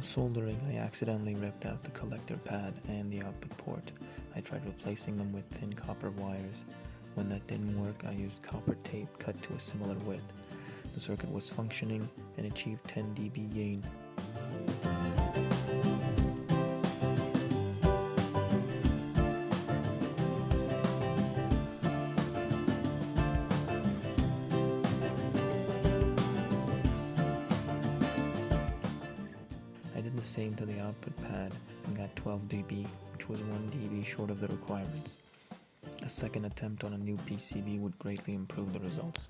soldering, I accidentally ripped out the collector pad and the output port. I tried replacing them with thin copper wires. When that didn't work, I used copper tape cut to a similar width. The circuit was functioning and achieved 10 dB gain. I did the same to the output pad and got 12 dB, which was 1 dB short of the requirements. A second attempt on a new PCB would greatly improve the results.